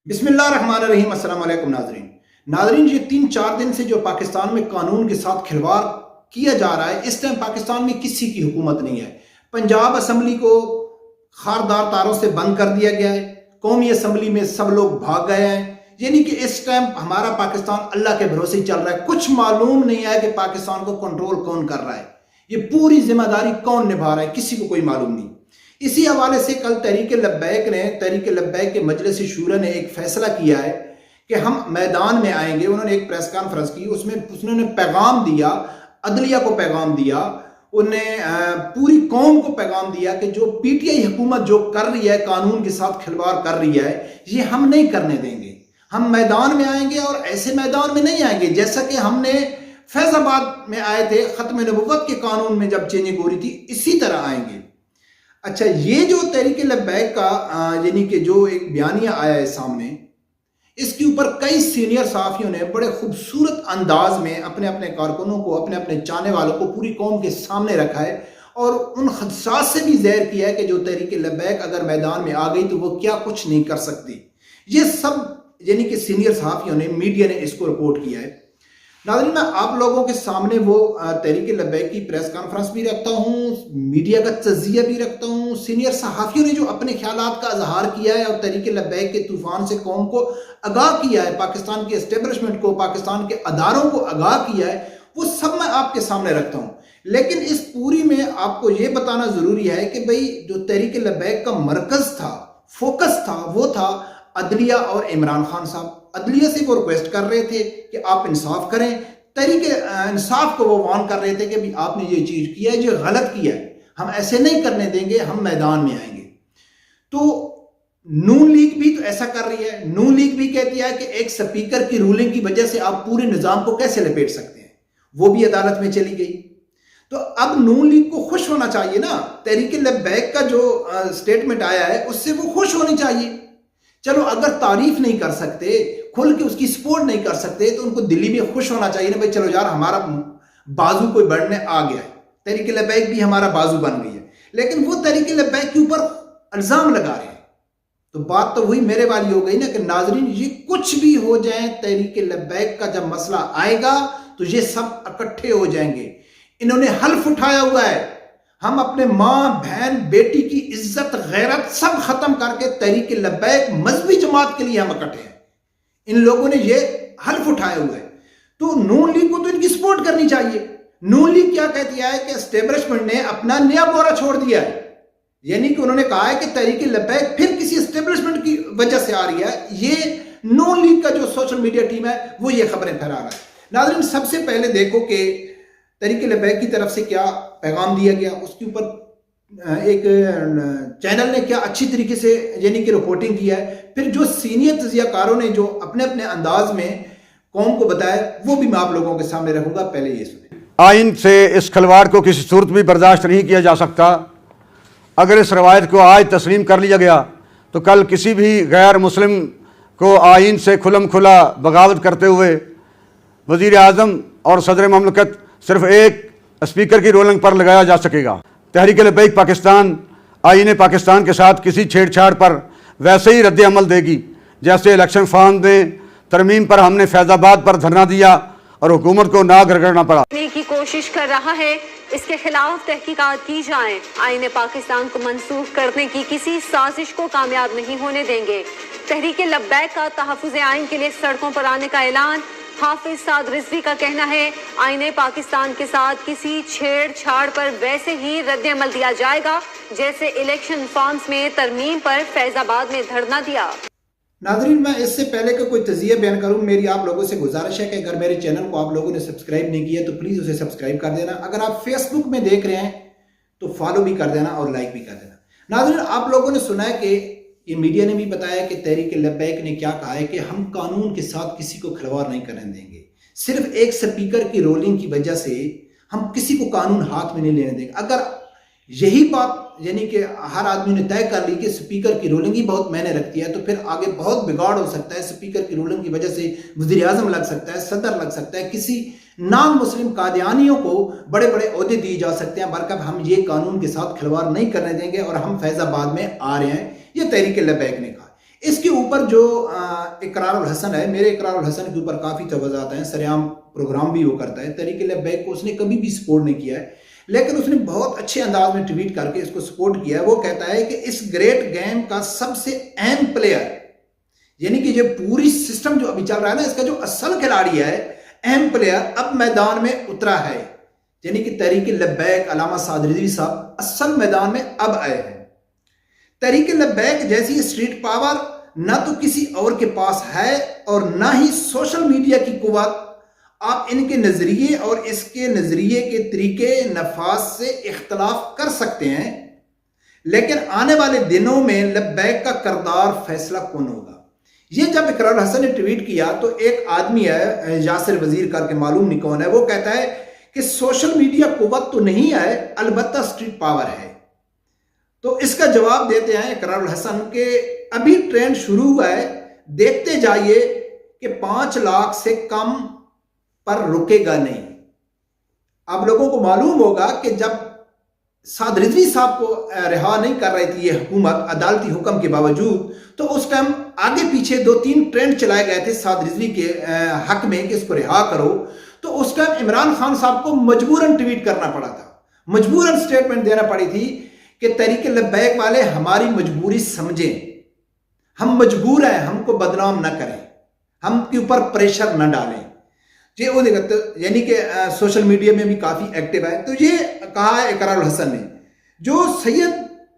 بسم اللہ الرحمن الرحیم۔ السلام علیکم ناظرین یہ 3-4 دن سے جو پاکستان میں قانون کے ساتھ کھلواڑ کیا جا رہا ہے، اس ٹائم پاکستان میں کسی کی حکومت نہیں ہے۔ پنجاب اسمبلی کو خاردار تاروں سے بند کر دیا گیا ہے، قومی اسمبلی میں سب لوگ بھاگ گئے ہیں، یعنی کہ اس ٹائم ہمارا پاکستان اللہ کے بھروسے چل رہا ہے۔ کچھ معلوم نہیں ہے کہ پاکستان کو کنٹرول کون کر رہا ہے، یہ پوری ذمہ داری کون نبھا رہا ہے، کسی کو کوئی معلوم نہیں۔ اسی حوالے سے کل تحریک لبیک کے مجلس شورا نے ایک فیصلہ کیا ہے کہ ہم میدان میں آئیں گے۔ انہوں نے ایک پریس کانفرنس کی، انہوں نے پیغام دیا، عدلیہ کو پیغام دیا، انہیں پوری قوم کو پیغام دیا کہ جو پی ٹی آئی حکومت جو کر رہی ہے، قانون کے ساتھ کھلواڑ کر رہی ہے، یہ ہم نہیں کرنے دیں گے۔ ہم میدان میں آئیں گے اور ایسے میدان میں نہیں آئیں گے جیسا کہ ہم نے فیض آباد میں آئے تھے ختم نبوت کے قانون میں جب چینجنگ ہو رہی تھی، اسی طرح آئیں گے۔ اچھا، یہ جو تحریک لبیک کا یعنی کہ جو ایک بیانیہ آیا ہے سامنے، اس کے اوپر کئی سینئر صحافیوں نے بڑے خوبصورت انداز میں اپنے اپنے کارکنوں کو، اپنے چاہنے والوں کو پوری قوم کے سامنے رکھا ہے اور ان خدشات سے بھی زہر کیا ہے کہ جو تحریک لبیک اگر میدان میں آ گئی تو وہ کیا کچھ نہیں کر سکتی۔ یہ سب یعنی کہ سینئر صحافیوں نے، میڈیا نے اس کو رپورٹ کیا ہے۔ ناظرین، میں آپ لوگوں کے سامنے وہ تحریک لبیک کی پریس کانفرنس بھی رکھتا ہوں، میڈیا کا تجزیہ بھی رکھتا ہوں، سینئر صحافیوں نے جو اپنے خیالات کا اظہار کیا ہے اور تحریک لبیک کے طوفان سے قوم کو آگاہ کیا ہے، پاکستان کے اسٹیبلشمنٹ کو، پاکستان کے اداروں کو آگاہ کیا ہے، وہ سب میں آپ کے سامنے رکھتا ہوں۔ لیکن اس پوری میں آپ کو یہ بتانا ضروری ہے کہ بھئی جو تحریک لبیک کا مرکز تھا، فوکس تھا، وہ تھا عدلیہ اور عمران خان صاحب۔ عدلیہ سے وہ ریکویسٹ کر رہے تھے کہ آپ انصاف کریں، تحریک انصاف کو وہ وارن کر رہے تھے کہ آپ نے یہ چیز کیا ہے، یہ غلط کیا ہے، ہم ایسے نہیں کرنے دیں گے، ہم میدان میں آئیں گے۔ تو نون لیگ بھی تو ایسا کر رہی ہے، نون لیگ بھی کہتی ہے کہ ایک سپیکر کی رولنگ کی وجہ سے آپ پورے نظام کو کیسے لپیٹ سکتے ہیں، وہ بھی عدالت میں چلی گئی۔ تو اب نون لیگ کو خوش ہونا چاہیے نا، تحریک لبیک کا جو سٹیٹمنٹ آیا ہے اس سے وہ خوش ہونی چاہیے۔ چلو اگر تعریف نہیں کر سکتے، کھل کے اس کی سپورٹ نہیں کر سکتے، تو ان کو دلی میں خوش ہونا چاہیے نا، بھائی چلو یار ہمارا بازو کوئی بڑھنے آ گیا ہے، تحریک لبیک بھی ہمارا بازو بن گئی ہے۔ لیکن وہ تحریک لبیک کے اوپر الزام لگا رہے ہیں، تو بات تو وہی میرے والی ہو گئی نا کہ ناظرین یہ کچھ بھی ہو جائیں، تحریک لبیک کا جب مسئلہ آئے گا تو یہ سب اکٹھے ہو جائیں گے۔ انہوں نے حلف اٹھایا ہوا ہے، ہم اپنے ماں بہن بیٹی کی عزت غیرت سب ختم کر کے تحریک لبیک مذہبی جماعت کے لیے ہم اکٹھے ہیں۔ ان لوگوں نے یہ حلف اٹھایا ہوا ہے، تو نون لیگ کو تو ان کی سپورٹ کرنی چاہیے۔ نون لیگ کیا کہتی ہے کہ اسٹیبلشمنٹ نے اپنا نیا بورا چھوڑ دیا ہے، یعنی کہ انہوں نے کہا ہے کہ تحریک لبیک پھر کسی اسٹیبلشمنٹ کی وجہ سے آ رہی ہے۔ یہ نون لیگ کا جو سوشل میڈیا ٹیم ہے وہ یہ خبریں پھیلا رہا ہے۔ ناظرین، سب سے پہلے دیکھو کہ تحریک لبیک کی طرف سے کیا پیغام دیا گیا، اس کے اوپر ایک چینل نے کیا اچھی طریقے سے یعنی کہ رپورٹنگ کیا ہے، پھر جو سینئر تجزیہ کاروں نے جو اپنے اپنے انداز میں قوم کو بتایا وہ بھی میں آپ لوگوں کے سامنے رکھوں گا۔ پہلے یہ سنیں۔ آئین سے اس کھلواڑ کو کسی صورت بھی برداشت نہیں کیا جا سکتا۔ اگر اس روایت کو آج تسلیم کر لیا گیا تو کل کسی بھی غیر مسلم کو آئین سے کھلم کھلا بغاوت کرتے ہوئے وزیر اعظم اور صدر مملکت صرف ایک اسپیکر کی رولنگ پر لگایا جا سکے گا۔ تحریک لبیک پاکستان آئین پاکستان کے ساتھ کسی چھیڑ چھاڑ پر ویسے ہی رد عمل دے گی جیسے الیکشن فارم میں ترمیم پر ہم نے فیض آباد پر دھرنا دیا اور حکومت کو نہ گرگڑنا پڑا۔ کی کوشش کر رہا ہے، اس کے خلاف تحقیقات کی جائیں۔ آئین پاکستان کو منسوخ کرنے کی کسی سازش کو کامیاب نہیں ہونے دیں گے۔ تحریک لبیک کا تحفظ آئین کے لیے سڑکوں پر آنے کا اعلان۔ حافظ سعد رضوی کا کہنا ہے آئین پاکستان کے ساتھ کسی چھیڑ چھاڑ پر ویسے ہی رد عمل دیا جائے گا جیسے الیکشن فارمز میں ترمیم پر فیض آباد میں دھرنا دیا۔ ناظرین، میں اس سے پہلے کہ کوئی تجزیہ بیان کروں، میری آپ لوگوں سے گزارش ہے کہ اگر میرے چینل کو آپ لوگوں نے سبسکرائب نہیں کیا تو پلیز اسے سبسکرائب کر دینا۔ اگر آپ فیس بک میں دیکھ رہے ہیں تو فالو بھی کر دینا اور لائک بھی کر دینا۔ ناظرین، آپ لوگوں نے سنا ہے کہ یہ میڈیا نے بھی بتایا کہ تحریک لبیک نے کیا کہا ہے کہ ہم قانون کے ساتھ کسی کو کھلواڑ نہیں کرنے دیں گے، صرف ایک سپیکر کی رولنگ کی وجہ سے ہم کسی کو قانون ہاتھ میں نہیں لینے دیں گے۔ اگر یہی بات یعنی کہ ہر آدمی نے طے کر لی کہ سپیکر کی رولنگ ہی بہت معنی رکھتی ہے، تو پھر آگے بہت بگاڑ ہو سکتا ہے۔ سپیکر کی رولنگ کی وجہ سے وزیر اعظم لگ سکتا ہے، صدر لگ سکتا ہے، کسی نان مسلم قادیانیوں کو بڑے بڑے عہدے دیے جا سکتے ہیں۔ برکب ہم یہ قانون کے ساتھ کھلواڑ نہیں کرنے دیں گے اور ہم فیض آباد میں آ رہے ہیں، یہ تحریک لبیک نے کہا۔ اس کے اوپر جو اقرار الحسن ہے، میرے اقرار الحسن کے اوپر کافی توضیحات ہیں، سریعام پروگرام بھی وہ کرتا ہے، تحریک لبیک کو اس نے کبھی بھی سپورٹ نہیں کیا ہے، لیکن اس نے بہت اچھے انداز میں ٹویٹ کر کے اس کو سپورٹ کیا ہے۔ وہ کہتا ہے کہ اس گریٹ گیم کا سب سے اہم پلیئر، یعنی کہ جو پوری سسٹم جو ابھی چل رہا ہے نا، اس کا جو اصل کھلاڑی ہے، اہم پلیئر اب میدان میں اترا ہے، یعنی کہ تحریک لبیک، علامہ سعد رضوی صاحب اصل میدان میں اب آئے ہیں۔ تحریک لبیک جیسی اسٹریٹ پاور نہ تو کسی اور کے پاس ہے اور نہ ہی سوشل میڈیا کی قوت۔ آپ ان کے نظریے اور اس کے نظریے کے طریقے نفاذ سے اختلاف کر سکتے ہیں، لیکن آنے والے دنوں میں لبیک کا کردار فیصلہ کن ہوگا۔ یہ جب اقرار الحسن نے ٹویٹ کیا تو ایک آدمی ہے، یاسر وزیر کر کے، معلوم نہیں کون ہے، وہ کہتا ہے کہ سوشل میڈیا قوت تو نہیں ہے، البتہ اسٹریٹ پاور ہے۔ تو اس کا جواب دیتے ہیں اقرار الحسن کہ ابھی ٹرینڈ شروع ہوا ہے، دیکھتے جائیے کہ 5 لاکھ سے کم پر رکے گا نہیں۔ آپ لوگوں کو معلوم ہوگا کہ جب سعد رضوی صاحب کو رہا نہیں کر رہی تھی یہ حکومت عدالتی حکم کے باوجود، تو اس ٹائم آگے پیچھے 2-3 ٹرینڈ چلائے گئے تھے سعد رضوی کے حق میں کہ اس کو رہا کرو، تو اس ٹائم عمران خان صاحب کو مجبوراً ٹویٹ کرنا پڑا تھا، مجبوراً سٹیٹمنٹ دینا پڑی تھی کہ تحریک لبیک والے ہماری مجبوری سمجھیں، ہم مجبور ہیں، ہم کو بدنام نہ کریں، ہم کے اوپر پریشر نہ ڈالیں۔ یعنی کہ سوشل میڈیا میں بھی کافی ایکٹیو ہے۔ تو یہ کہا ہے اقرار الحسن نے۔ جو سید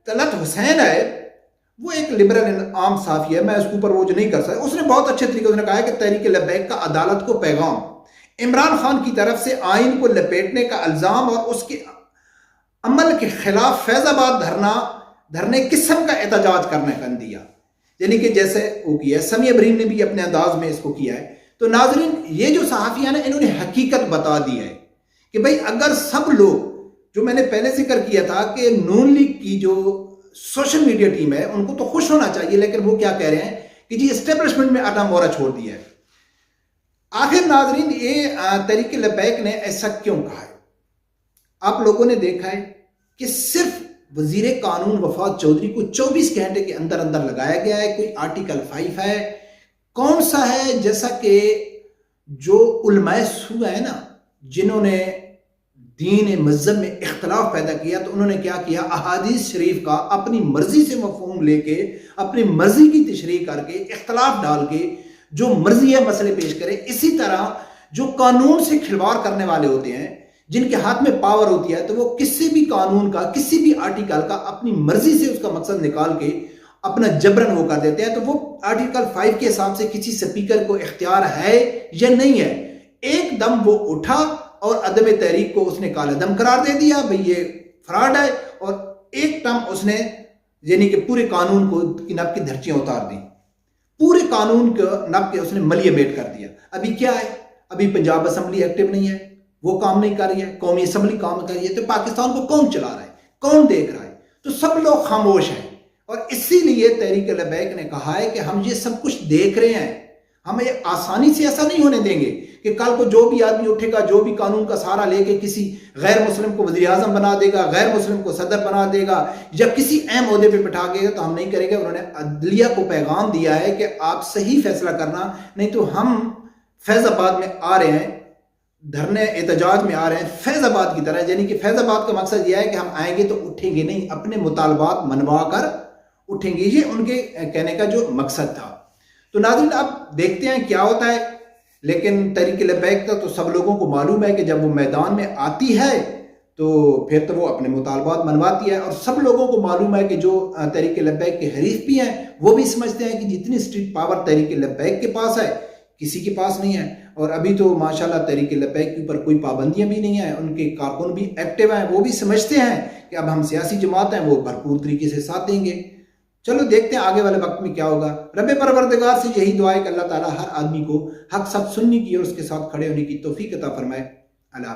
طلعت حسین ہے وہ ایک لبرل عام صحافی ہے، میں اس کے اوپر وہ جو نہیں کر سکتا، اس نے بہت اچھے طریقے سے کہا ہے کہ تحریک لبیک کا عدالت کو پیغام، عمران خان کی طرف سے آئین کو لپیٹنے کا الزام اور اس کے عمل کے خلاف فیض آباد دھرنے قسم کا احتجاج کرنے کا دیا، یعنی کہ جیسے وہ کیا ہے۔ سمیع ابراہیم نے بھی اپنے انداز میں اس کو کیا ہے۔ تو ناظرین، یہ جو صحافی ہیں نا، انہوں نے حقیقت بتا دی ہے کہ بھئی اگر سب لوگ، جو میں نے پہلے ذکر کیا تھا کہ نون لیگ کی جو سوشل میڈیا ٹیم ہے ان کو تو خوش ہونا چاہیے، لیکن وہ کیا کہہ رہے ہیں کہ جی اسٹیبلشمنٹ میں آٹا مورا چھوڑ دیا ہے۔ آخر ناظرین، یہ تحریک لبیک نے ایسا کیوں کہا ہے؟ آپ لوگوں نے دیکھا ہے کہ صرف وزیر قانون وفات چودھری کو 24 گھنٹے کے اندر لگایا گیا ہے۔ کوئی آرٹیکل 5 ہے، کون سا ہے؟ جیسا کہ جو علماء سو ہے نا، جنہوں نے دین مذہب میں اختلاف پیدا کیا، تو انہوں نے کیا کیا، احادیث شریف کا اپنی مرضی سے مفہوم لے کے، اپنی مرضی کی تشریح کر کے، اختلاف ڈال کے جو مرضی ہے مسئلے پیش کرے۔ اسی طرح جو قانون سے کھلواڑ کرنے والے ہوتے ہیں، جن کے ہاتھ میں پاور ہوتی ہے، تو وہ کسی بھی قانون کا، کسی بھی آرٹیکل کا اپنی مرضی سے اس کا مقصد نکال کے اپنا جبرن وہ کر دیتے ہیں۔ تو وہ آرٹیکل 5 کے حساب سے کسی سپیکر کو اختیار ہے یا نہیں ہے، ایک دم وہ اٹھا اور عدم تحریک کو اس نے کالعدم قرار دے دیا، بھئی یہ فراڈ ہے، اور ایک دم اس نے یعنی کہ پورے قانون کو کی نب کی دھرچیاں اتار دی، پورے قانون کو نب کے اس نے ملیے بیٹ کر دیا۔ ابھی کیا ہے؟ ابھی پنجاب اسمبلی ایکٹیو نہیں ہے، وہ کام نہیں کر رہی ہے، قومی اسمبلی کام کر رہی ہے، تو پاکستان کو کون چلا رہا ہے، کون دیکھ رہا ہے؟ تو سب لوگ خاموش ہیں، اور اسی لیے تحریک لبیک نے کہا ہے کہ ہم یہ سب کچھ دیکھ رہے ہیں، ہم یہ آسانی سے ایسا نہیں ہونے دیں گے کہ کل کو جو بھی آدمی اٹھے گا، جو بھی قانون کا سہارا لے کے کسی غیر مسلم کو وزیر اعظم بنا دے گا، غیر مسلم کو صدر بنا دے گا، یا کسی اہم عہدے پہ بٹھا کے گا، تو ہم نہیں کریں گے۔ انہوں نے عدلیہ کو پیغام دیا ہے کہ آپ صحیح فیصلہ کرنا، نہیں تو ہم فیض آباد میں آ رہے ہیں، دھرنے احتجاج میں آ رہے ہیں فیض آباد کی طرح، یعنی کہ فیض آباد کا مقصد یہ ہے کہ ہم آئیں گے تو اٹھیں گے نہیں، اپنے مطالبات منوا کر اٹھیں گے، یہ ان کے کہنے کا جو مقصد تھا۔ تو ناظرین، اب دیکھتے ہیں کیا ہوتا ہے، لیکن تحریک لبیک تو سب لوگوں کو معلوم ہے کہ جب وہ میدان میں آتی ہے تو پھر تو وہ اپنے مطالبات منواتی ہے، اور سب لوگوں کو معلوم ہے کہ جو تحریک لبیک کے حریف بھی ہیں وہ بھی سمجھتے ہیں کہ جتنی اسٹریٹ پاور تحریک لبیک کے پاس ہے کسی کے پاس نہیں ہے۔ اور ابھی تو ماشاءاللہ تحریک لبیک کے اوپر کوئی پابندیاں بھی نہیں ہیں، ان کے کارکن بھی ایکٹیو ہیں، وہ بھی سمجھتے ہیں کہ اب ہم سیاسی جماعت ہیں، وہ بھرپور طریقے سے ساتھ دیں گے۔ چلو دیکھتے ہیں آگے والے وقت میں کیا ہوگا۔ رب پروردگار سے یہی دعا ہے کہ اللہ تعالیٰ ہر آدمی کو حق سب سننے کی اور اس کے ساتھ کھڑے ہونے کی توفیق عطا فرمائے۔ اللہ